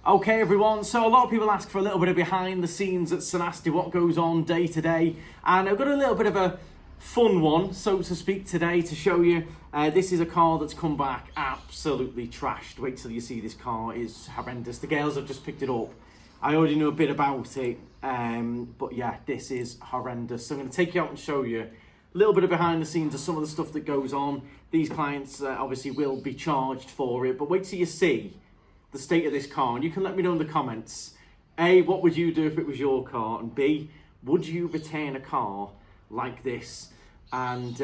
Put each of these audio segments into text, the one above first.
Okay everyone, so a lot of people ask for a little bit of behind the scenes at Sanasty, what goes on day to day, and I've got a little bit of a fun one, so to speak, today to show you. This is a car that's come back absolutely trashed. Wait till you see this car, it's horrendous. The girls have just picked it up. I already know a bit about it, but yeah, this is horrendous. So I'm going to take you out and show you a little bit of behind the scenes of some of the stuff that goes on. These clients obviously will be charged for it, but wait till you see the state of this car, and you can let me know in the comments. A, what would you do if it was your car? And B, would you return a car like this? And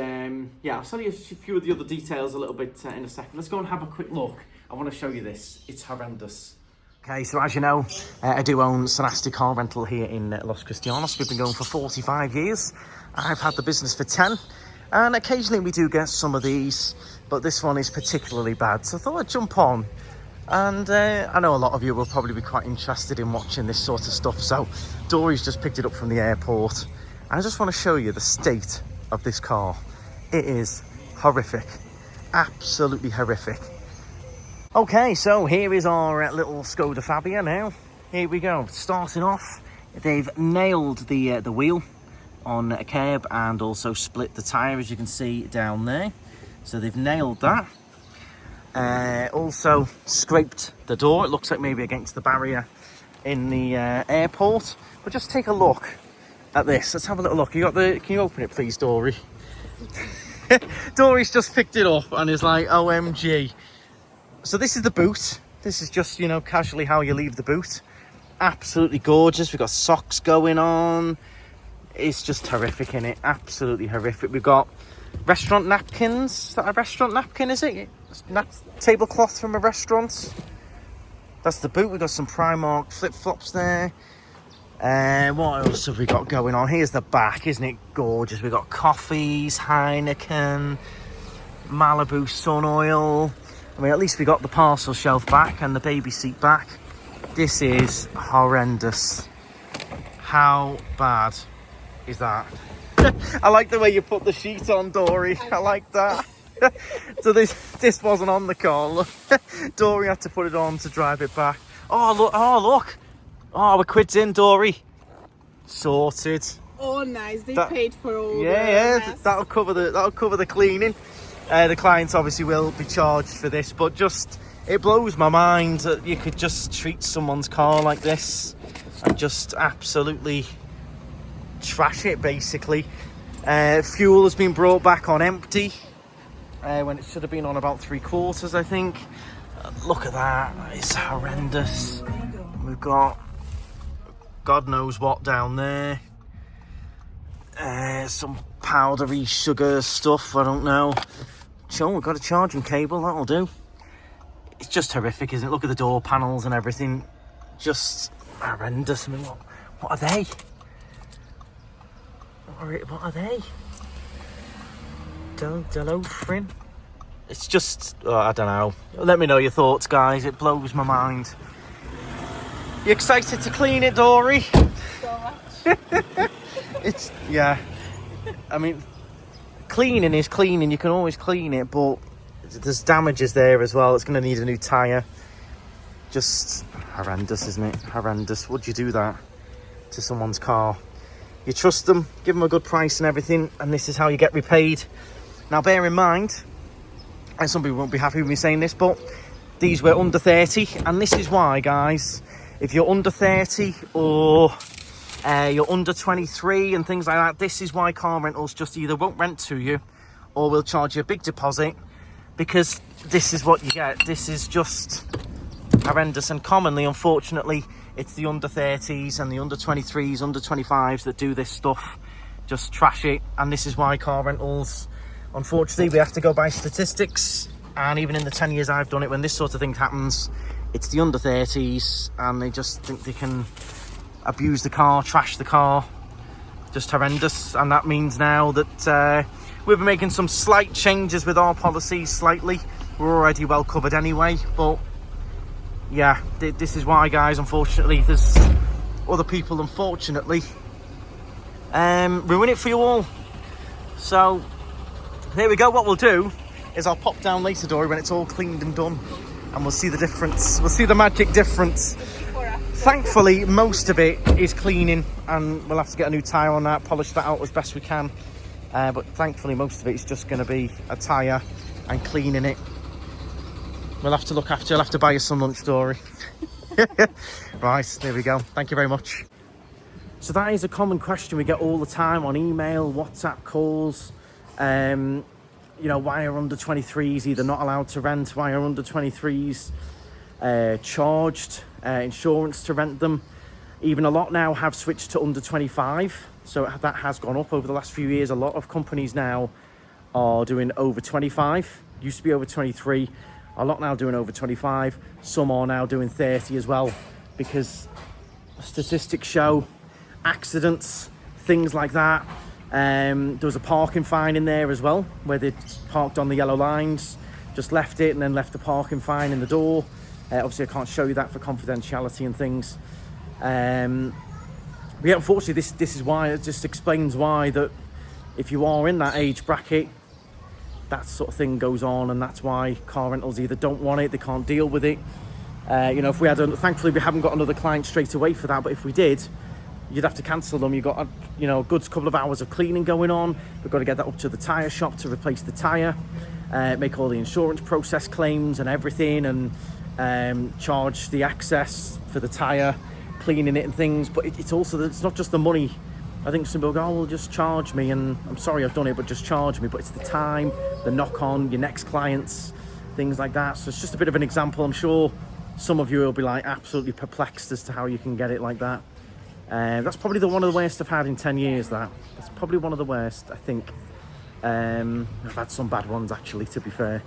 yeah, I'll tell you a few of the other details a little bit in a second. Let's go and have a quick look. I want to show you this. It's horrendous. Okay, so as you know, I do own Sanasty Car Rental here in Los Cristianos. We've been going for 45 years. I've had the business for 10, and occasionally we do get some of these, but this one is particularly bad. So I thought I'd jump on. And I know a lot of you will probably be quite interested in watching this sort of stuff. So Dory's just picked it up from the airport. And I just want to show you the state of this car. It is horrific. Absolutely horrific. Okay, so here is our little Skoda Fabia now. Here we go. Starting off, they've nailed the wheel on a curb and also split the tyre, as you can see down there. So they've nailed that. Also scraped the door. It looks like maybe against the barrier in the airport. But just take a look at this. Let's have a little look. Can you open it, please, Dory? Dory's just picked it up and is like, OMG. So this is the boot. This is just, you know, casually how you leave the boot. Absolutely gorgeous. We've got socks going on. It's just horrific, isn't it? Absolutely horrific. We've got restaurant napkins. Is that a restaurant napkin, is it? Tablecloth from a restaurant. That's the boot. We've got some Primark flip-flops there. What else have we got going on? Here's the back. Isn't it gorgeous? We've got coffees, Heineken, Malibu Sun Oil. I mean, at least we got the parcel shelf back and the baby seat back. This is horrendous. How bad is that? I like the way you put the sheet on, Dory. I like that. So this wasn't on the car. Look, Dory had to put it on to drive it back. Oh look! Oh, we're quids in, Dory. Sorted. Oh, nice. They paid for all. Yeah. That'll cover the cleaning. The clients obviously will be charged for this, but just it blows my mind that you could just treat someone's car like this and just absolutely trash it, basically. Fuel has been brought back on empty when it should have been on about 3/4, I think. Look at that. It's horrendous. We've got God knows what down there. Some powdery sugar stuff, I don't know. Sure, we've got a charging cable, that'll do. It's just horrific, isn't it? Look at the door panels and everything. Just horrendous. I mean, what are they? What are they? Delofrin? It's just, I don't know. Let me know your thoughts, guys. It blows my mind. You excited to clean it, Dory? So much. It's, yeah. I mean, cleaning is cleaning. You can always clean it, but there's damages there as well. It's going to need a new tyre. Just horrendous, isn't it? Horrendous. Would you do that to someone's car? You trust them, give them a good price and everything, and this is how you get repaid. Now, bear in mind, and some people won't be happy with me saying this, but these were under 30, and this is why, guys. If you're under 30 or you're under 23 and things like that, this is why car rentals just either won't rent to you or will charge you a big deposit, because this is what you get. This is just horrendous, and commonly, unfortunately, it's the under 30s and the under 23s, under 25s that do this stuff, just trash it. And this is why car rentals, unfortunately, we have to go by statistics. And even in the 10 years I've done it, when this sort of thing happens, it's the under 30s and they just think they can abuse the car, trash the car. Just horrendous. And that means now that we've been making some slight changes with our policies slightly. We're already well covered anyway, but yeah, this is why, guys. Unfortunately, there's other people, unfortunately, ruin it for you all. So there we go. What we'll do is I'll pop down later, Dory, when it's all cleaned and done, and we'll see the difference. We'll see the magic difference. Thankfully, most of it is cleaning, and we'll have to get a new tyre on that, polish that out as best we can. But thankfully, most of it is just going to be a tyre and cleaning it. We'll have to look after. You'll have to buy you some lunch, Dory. Right, there we go. Thank you very much. So that is a common question we get all the time on email, WhatsApp calls. You know, why are under 23s either not allowed to rent? Why are under 23s charged insurance to rent them? Even a lot now have switched to under 25. So that has gone up over the last few years. A lot of companies now are doing over 25. Used to be over 23. A lot now doing over 25. Some are now doing 30 as well, because statistics show accidents, things like that. There was a parking fine in there as well, where they parked on the yellow lines, just left it and then left the parking fine in the door. Obviously I can't show you that for confidentiality and things. But yeah, unfortunately this is why, it just explains why that if you are in that age bracket, that sort of thing goes on, and that's why car rentals either don't want it, they can't deal with it. You know, if we had, thankfully we haven't got another client straight away for that, but if we did, you'd have to cancel them. You've got a, you know, a good couple of hours of cleaning going on. We've got to get that up to the tyre shop to replace the tyre, make all the insurance process claims and everything, and charge the excess for the tyre, cleaning it and things. But it's also, it's not just the money. I think some people go, oh, well, just charge me, and I'm sorry I've done it, but just charge me. But it's the time, the knock on, your next clients, things like that. So it's just a bit of an example. I'm sure some of you will be like absolutely perplexed as to how you can get it like that. That's probably one of the worst I've had in 10 years, that's probably one of the worst, I think. I've had some bad ones actually, to be fair.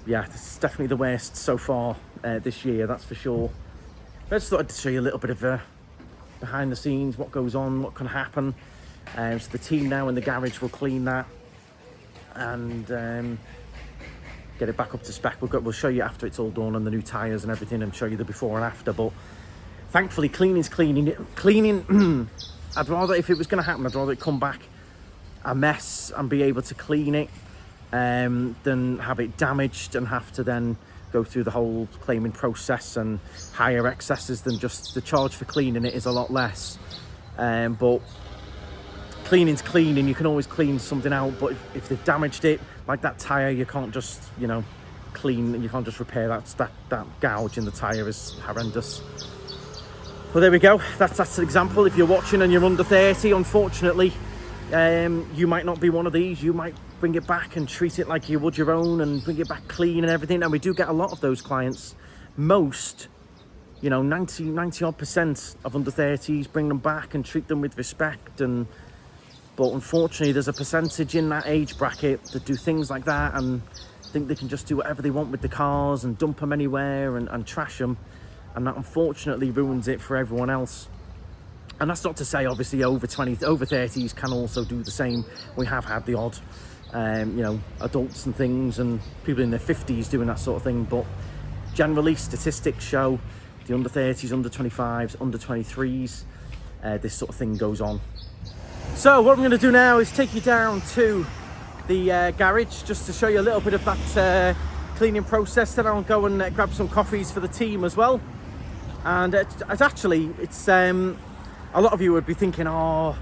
Yeah, this is definitely the worst so far this year, that's for sure. I just thought I'd show you a little bit of behind the scenes, what goes on, what can happen. So the team now in the garage will clean that and get it back up to spec. We'll show you after it's all done, and the new tyres and everything, and show you the before and after. But thankfully, cleaning's cleaning. Cleaning, I'd rather, if it was going to happen, I'd rather it come back a mess and be able to clean it than have it damaged and have to then go through the whole claiming process and higher excesses. Than just the charge for cleaning it is a lot less. But cleaning's cleaning. You can always clean something out, but if they've damaged it, like that tyre, you can't just, you know, clean, you can't just repair that gouge in the tyre is horrendous. Well, there we go. That's an example. If you're watching and you're under 30, unfortunately, you might not be one of these. You might bring it back and treat it like you would your own, and bring it back clean and everything. And we do get a lot of those clients. Most, you know, 90 odd% of under 30s bring them back and treat them with respect. But unfortunately, there's a percentage in that age bracket that do things like that and think they can just do whatever they want with the cars and dump them anywhere and trash them. And that unfortunately ruins it for everyone else. And that's not to say, obviously, over 30s can also do the same. We have had the odd, you know, adults and things, and people in their 50s doing that sort of thing. But generally, statistics show the under 30s, under 25s, under 23s, this sort of thing goes on. So what I'm going to do now is take you down to the garage just to show you a little bit of that cleaning process. Then I'll go and grab some coffees for the team as well. And it's a lot of you would be thinking, oh,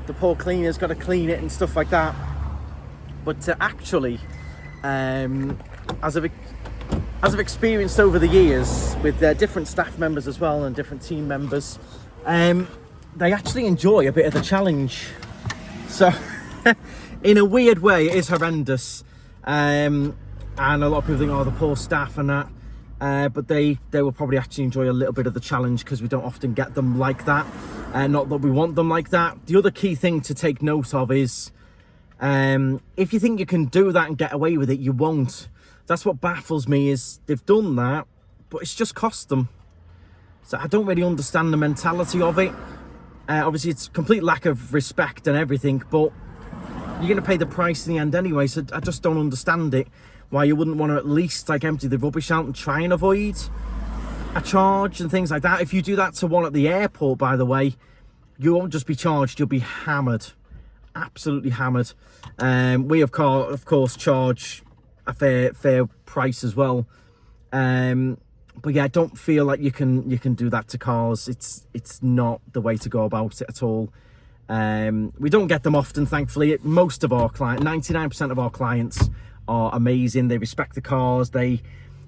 the poor cleaner's got to clean it and stuff like that. But actually, as I've experienced over the years with different staff members as well and different team members, they actually enjoy a bit of the challenge. So in a weird way, it is horrendous. And a lot of people think, oh, the poor staff and that. But they will probably actually enjoy a little bit of the challenge, because we don't often get them like that. Not that we want them like that. The other key thing to take note of is, if you think you can do that and get away with it, you won't. That's what baffles me, is they've done that, but it's just cost them. So I don't really understand the mentality of it. Obviously, it's complete lack of respect and everything, but you're going to pay the price in the end anyway. So I just don't understand it. Why you wouldn't want to at least like empty the rubbish out and try and avoid a charge and things like that. If you do that to one at the airport, by the way, you won't just be charged, you'll be hammered, absolutely hammered. We of course charge a fair price as well, But yeah, I don't feel like you can do that to cars. It's not the way to go about it at all. We don't get them often, thankfully. Most of our clients, 99% of our clients are amazing. They respect the cars, they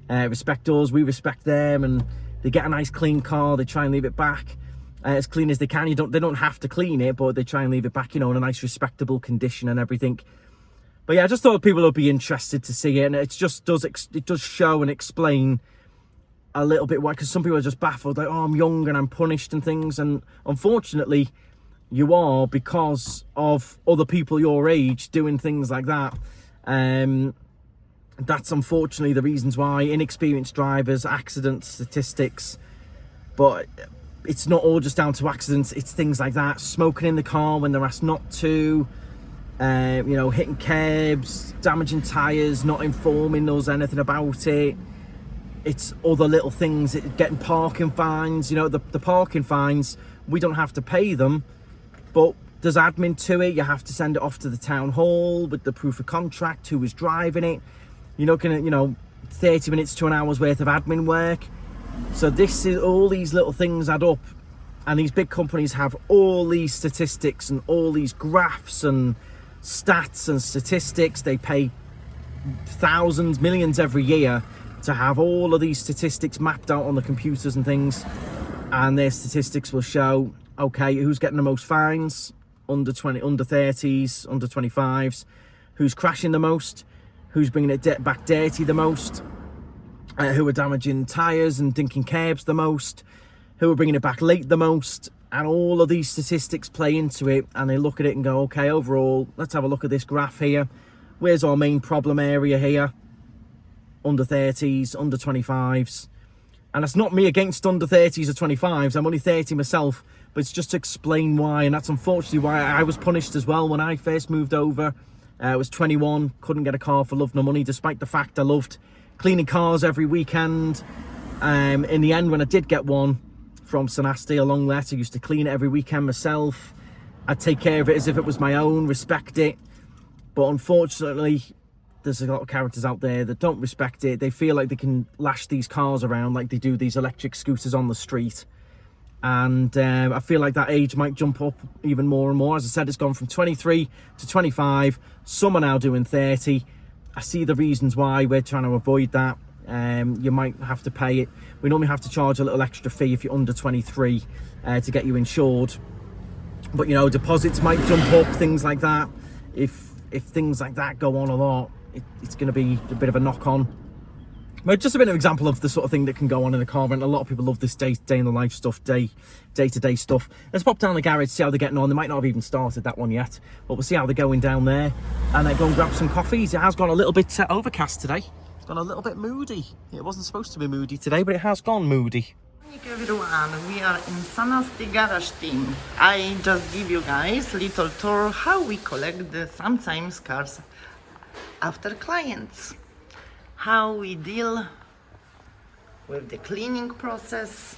respect us, we respect them, and they get a nice clean car. They try and leave it back as clean as they can. They don't have to clean it, but they try and leave it back, you know, in a nice respectable condition and everything. But yeah, I just thought people would be interested to see it, and it does show and explain a little bit why, because some people are just baffled, like, oh, I'm young and I'm punished and things, and unfortunately you are, because of other people your age doing things like that. That's unfortunately the reasons why. Inexperienced drivers, accidents, statistics. But it's not all just down to accidents, it's things like that. Smoking in the car when they're asked not to, you know, hitting curbs, damaging tyres, not informing us anything about it. It's other little things, getting parking fines. You know, the parking fines, we don't have to pay them, but there's admin to it. You have to send it off to the town hall with the proof of contract, who was driving it. You're looking at, you know, 30 minutes to an hour's worth of admin work. So this is, all these little things add up, and these big companies have all these statistics and all these graphs and stats and statistics. They pay thousands, millions every year to have all of these statistics mapped out on the computers and things, and their statistics will show, okay, who's getting the most fines, under 20, under 30s, under 25s, who's crashing the most, who's bringing it back dirty the most, who are damaging tyres and dinking curbs the most, who are bringing it back late the most. And all of these statistics play into it, and they look at it and go, okay, overall, let's have a look at this graph here. Where's our main problem area here? Under 30s, under 25s. And that's not me against under 30s or 25s. I'm only 30 myself, but it's just to explain why. And that's unfortunately why I was punished as well when I first moved over. I was 21, couldn't get a car for love nor money, despite the fact I loved cleaning cars every weekend. In the end, when I did get one from Sanasty, a long letter, I used to clean it every weekend myself. I'd take care of it as if it was my own, respect it. But unfortunately, there's a lot of characters out there that don't respect it. They feel like they can lash these cars around like they do these electric scooters on the street. And I feel like that age might jump up even more and more. As I said, it's gone from 23 to 25. Some are now doing 30. I see the reasons why. We're trying to avoid that. You might have to pay it. We normally have to charge a little extra fee if you're under 23 to get you insured. But, you know, deposits might jump up, things like that. If things like that go on a lot, it's going to be a bit of a knock-on. But just a bit of an example of the sort of thing that can go on in a car rental. A lot of people love this day in the life stuff, day-to-day stuff. Let's pop down the garage, see how they're getting on. They might not have even started that one yet, but we'll see how they're going down there, and then go and grab some coffees. It has gone a little bit overcast today. It's gone a little bit moody. It wasn't supposed to be moody today, but it has gone moody. Everyone, we are in Sonastic Garage team. I just give you guys a little tour how we collect the sometimes cars after clients, how we deal with the cleaning process.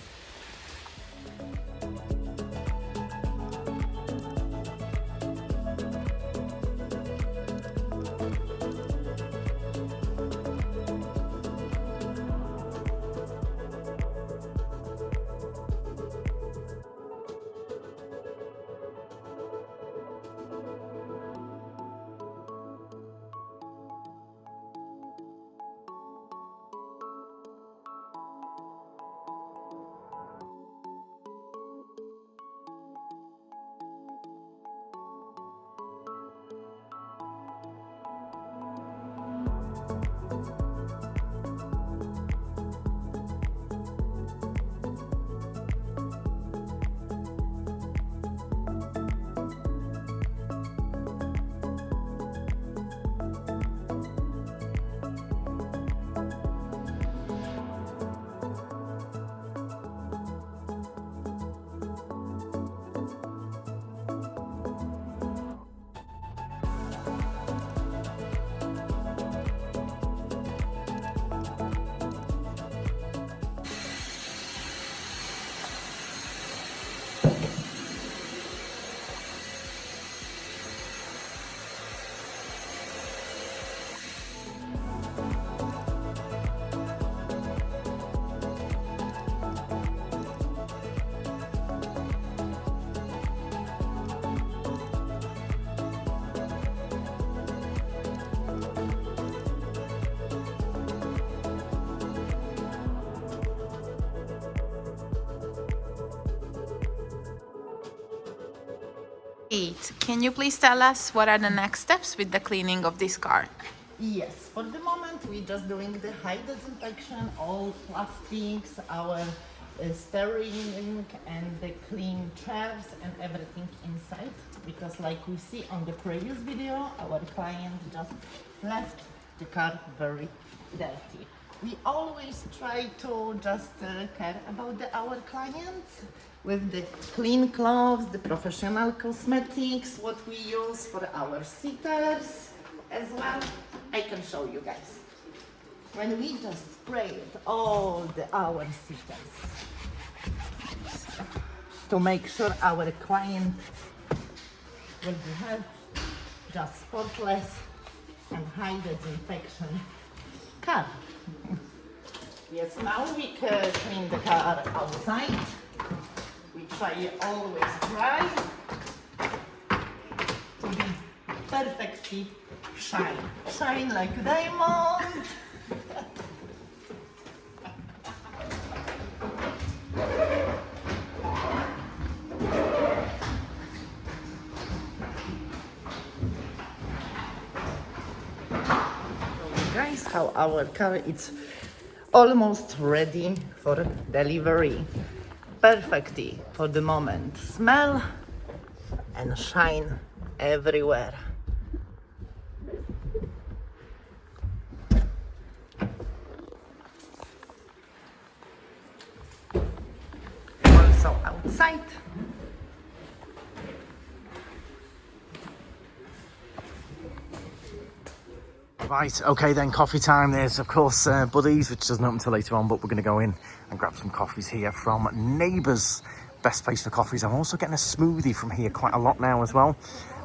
Can you please tell us what are the next steps with the cleaning of this car? Yes, for the moment we're just doing the high disinfection, all plastics, our steering and the clean chairs and everything inside, because like we see on the previous video, our client just left the car very dirty. We always try to just care about our clients with the clean clothes, the professional cosmetics, what we use for our sitters as well. I can show you guys. When we just sprayed all our sitters to make sure our client will be healthy, just spotless and high disinfection car. Yes, now we can clean the car outside. We try always dry to be perfectly shine like a diamond. Guys, how our car is almost ready for delivery. Perfectly for the moment. Smell and shine everywhere. Also outside. Right, okay then, coffee time. There's of course Buddies, which doesn't open until later on, but we're going to go in and grab some coffees here from Neighbours. Best place for coffees. I'm also getting a smoothie from here quite a lot now as well.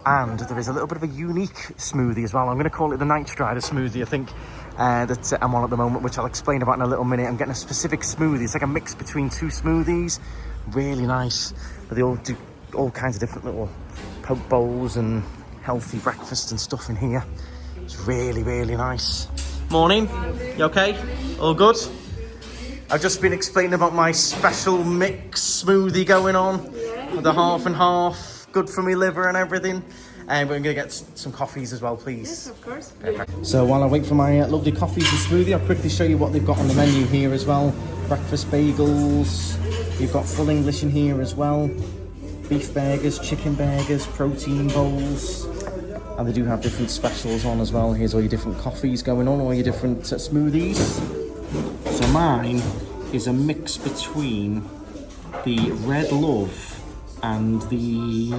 And there is a little bit of a unique smoothie as well. I'm going to call it the Knightstrider smoothie, I think, that I'm on at the moment, which I'll explain about in a little minute. I'm getting a specific smoothie. It's like a mix between two smoothies. Really nice. But they all do all kinds of different little poke bowls and healthy breakfast and stuff in here. It's really, really nice. Morning. You okay? All good? I've just been explaining about my special mix smoothie going on. With the half and half. Good for me liver and everything. And we're going to get some coffees as well, please. Yes, of course. Perfect. So while I wait for my lovely coffees and smoothie, I'll quickly show you what they've got on the menu here as well. Breakfast bagels. You've got full English in here as well. Beef burgers, chicken burgers, protein bowls. And they do have different specials on as well. Here's all your different coffees going on, all your different smoothies. So mine is a mix between the Red Love and the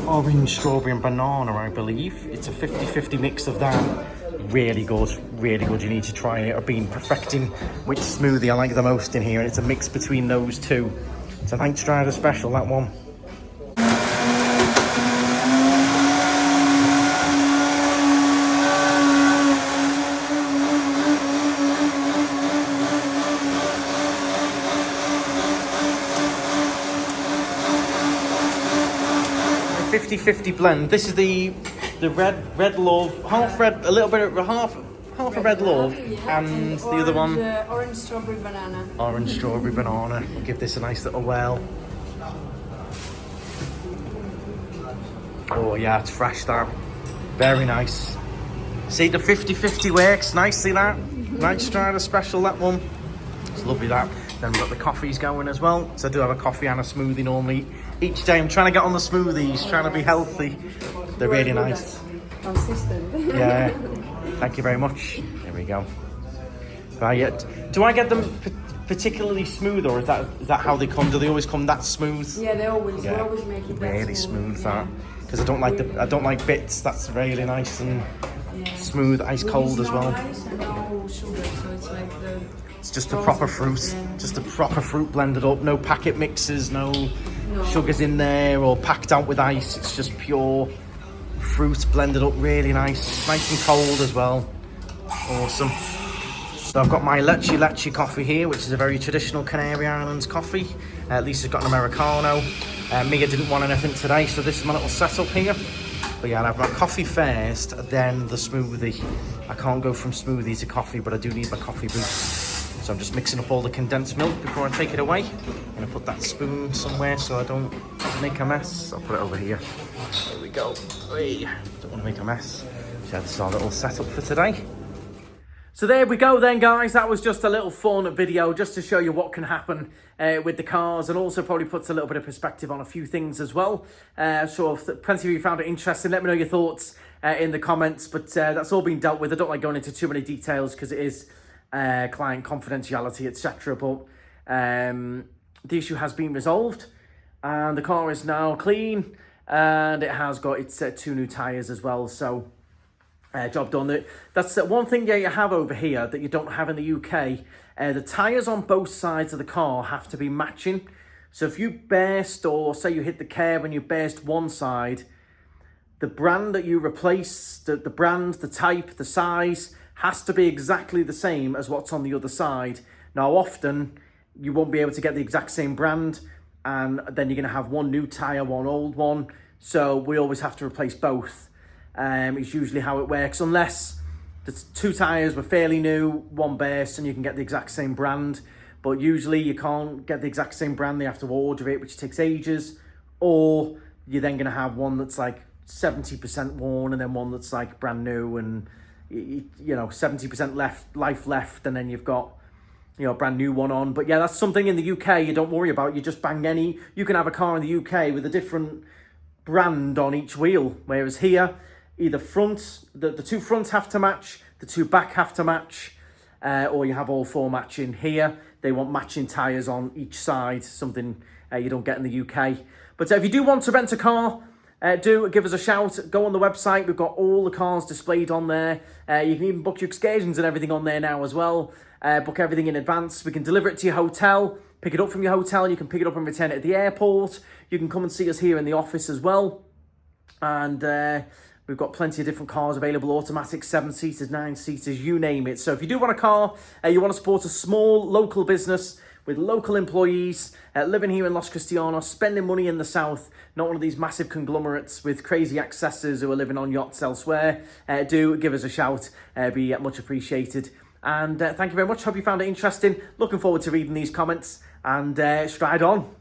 orange strawberry and banana, I believe. It's a 50-50 mix of that. Really good, really good. You need to try it. I've been perfecting which smoothie I like the most in here, and it's a mix between those two. It's a Knightstrider special, that one. A 50-50 blend. This is the red love, half red, a little bit of half a red love, and the other one Orange strawberry banana. orange strawberry banana. We'll give this a nice little whirl. Oh yeah, it's fresh, that. Very nice. See, the 50-50 works nicely, that. Knightstrider special, that one. It's lovely, that. Then we've got the coffees going as well. So I do have a coffee and a smoothie normally each day. I'm trying to get on the smoothies, trying to be healthy. They're really nice. Consistent. Yeah. Thank you very much. There we go. Right. Do I get them particularly smooth, or is that how they come? Do they always come that smooth? Yeah, they always. Yeah. We always make it Really smooth, that. Because I don't like bits. That's really nice and smooth, ice cold as well. Ice and no sugar, so it's like the. It's just a proper fruit, just a proper fruit blended up. No packet mixes, no sugars in there or packed out with ice. It's just pure fruit blended up, really nice and cold as well. Awesome. So I've got my leche coffee here, which is a very traditional Canary Islands coffee. Lisa's got an Americano. Mia didn't want anything today, so this is my little setup here. But yeah, I'll have my coffee first, then the smoothie. I can't go from smoothie to coffee, but I do need my coffee boost. So I'm just mixing up all the condensed milk before I take it away. And going to put that spoon somewhere so I don't make a mess. I'll put it over here. There we go. Hey, don't want to make a mess. So that's our little setup for today. So there we go then, guys. That was just a little fun video just to show you what can happen with the cars, and also probably puts a little bit of perspective on a few things as well. So if plenty of you found it interesting, let me know your thoughts in the comments. But that's all been dealt with. I don't like going into too many details because it is client confidentiality, etc. But the issue has been resolved and the car is now clean, and it has got its 2 new tyres as well. So job done. That's one thing you have over here that you don't have in the UK. The tyres on both sides of the car have to be matching. So if you burst, or say you hit the curb and you burst one side, the brand that you replace, the brand, the type, the size, has to be exactly the same as what's on the other side. Now, often you won't be able to get the exact same brand, and then you're going to have one new tyre, one old one. So we always have to replace both. It's usually how it works, unless the 2 tyres were fairly new, one burst, and you can get the exact same brand. But usually you can't get the exact same brand. They have to order it, which takes ages. Or you're then going to have one that's like 70% worn, and then one that's like brand new, and you know, 70% life left, and then you've got, you know, a brand new one on. But yeah, that's something in the UK you don't worry about. You just bang any. You can have a car in the UK with a different brand on each wheel, whereas here, either front, the 2 fronts have to match, the 2 back have to match, or you have all 4 matching. Here, they want matching tyres on each side, something you don't get in the UK. But if you do want to rent a car, do give us a shout. Go on the website. We've got all the cars displayed on there. You can even book your excursions and everything on there now as well. Book everything in advance. We can deliver it to your hotel, pick it up from your hotel. You can pick it up and return it at the airport. You can come and see us here in the office as well. And we've got plenty of different cars available, automatic, 7-seaters, 9-seaters, you name it. So if you do want a car, you want to support a small local business with local employees, living here in Los Cristianos, spending money in the south, not one of these massive conglomerates with crazy accessors who are living on yachts elsewhere, do give us a shout. Be much appreciated. And thank you very much. Hope you found it interesting. Looking forward to reading these comments, and stride on.